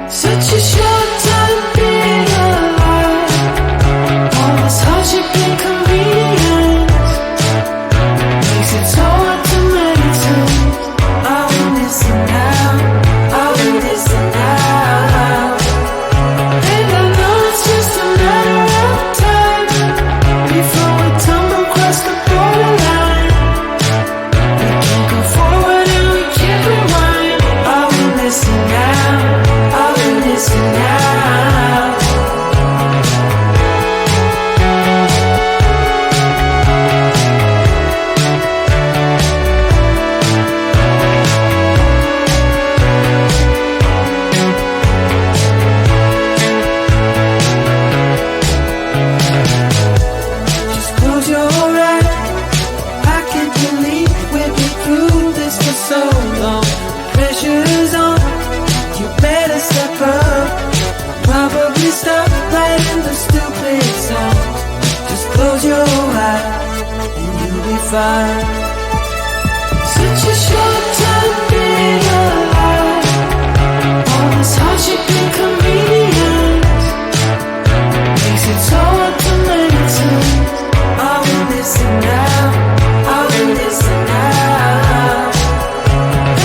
Such a short time being alive. All this hardship and convenience makes it so hard to meditate. I will listen now, I will listen now. And I know it's just a matter of time before we tumble across the borderline. We can't go forward and we can't rewind. I will listen now, I will listen now. Just close your eyes. I can't believe we've been through this for so long. Pressure's on, you better step up. Probably stop writing the stupid song. Just close your eyes and you'll be fine. Such a short time being alive. All this hardship and convenience makes it so hard to meditate. I will listen now, I will listen now.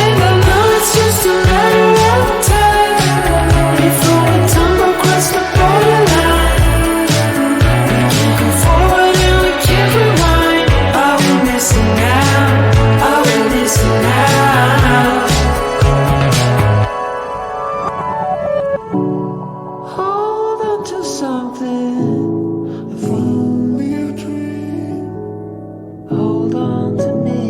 And I know it's just a matter of time before we tumble across the borderline. We can't go forward and we can't rewind. I will listen now, I will listen now. Hold on to something, if only a dream. Hold on to me.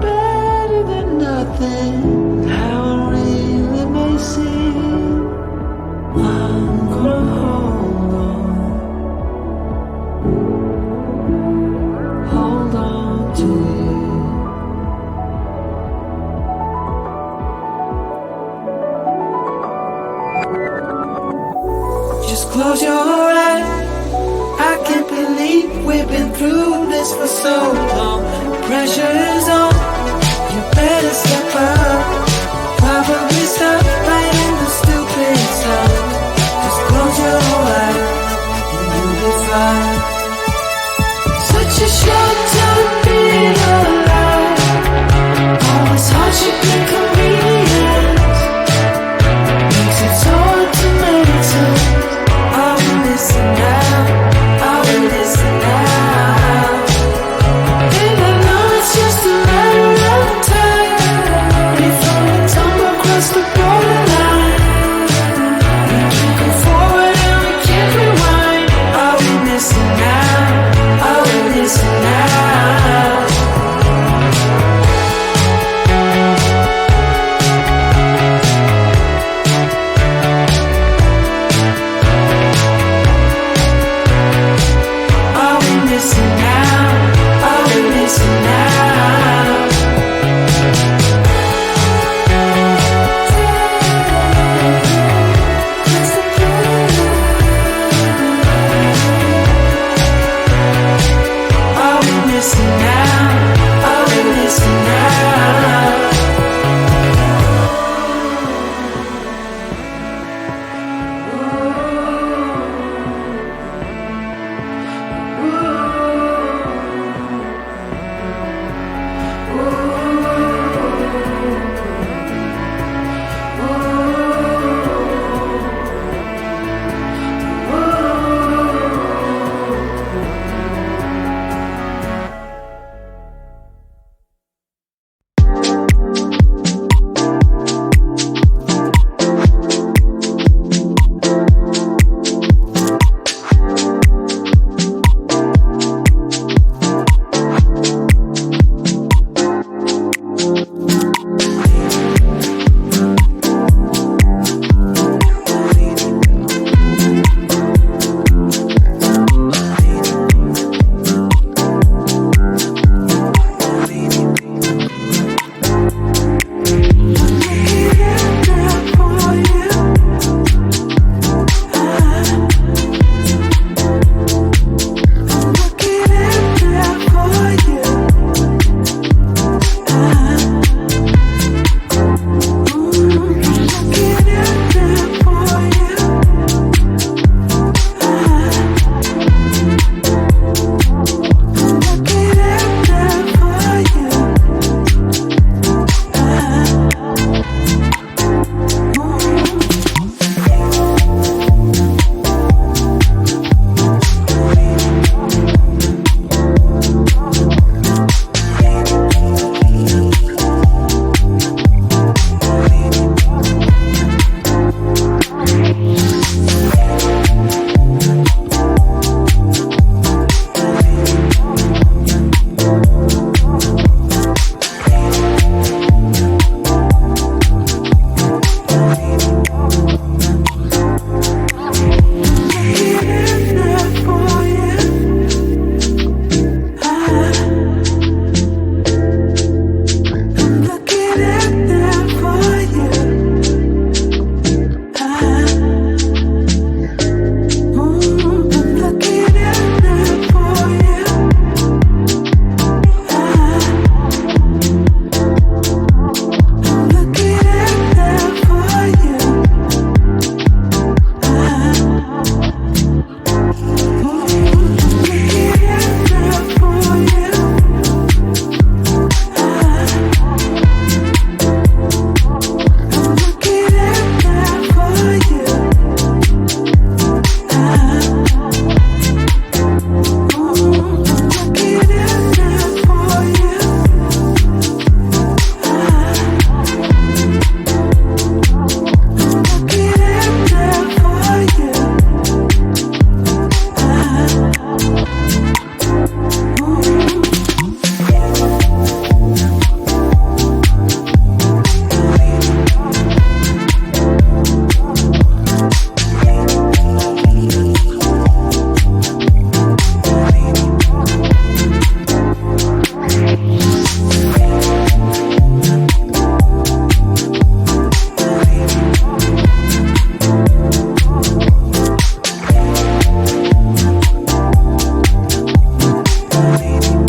Better than nothing, how it really may seem. I'm gonna hold on to you. Just close your eyes. I can't believe we've been through this for so long. Pressure is on, you better step up. Probably stop writing the stupid stuff. Just close your eyes and you'll be fine. Such a short time being alive. All this hardship and convenience makes it so hard to meditate. I will listen now, I will listen now. And I know it's just a matter of time before we tumble across the borderline. We can't go forward and we can't rewind. I will listen now, I will listen now.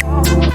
you.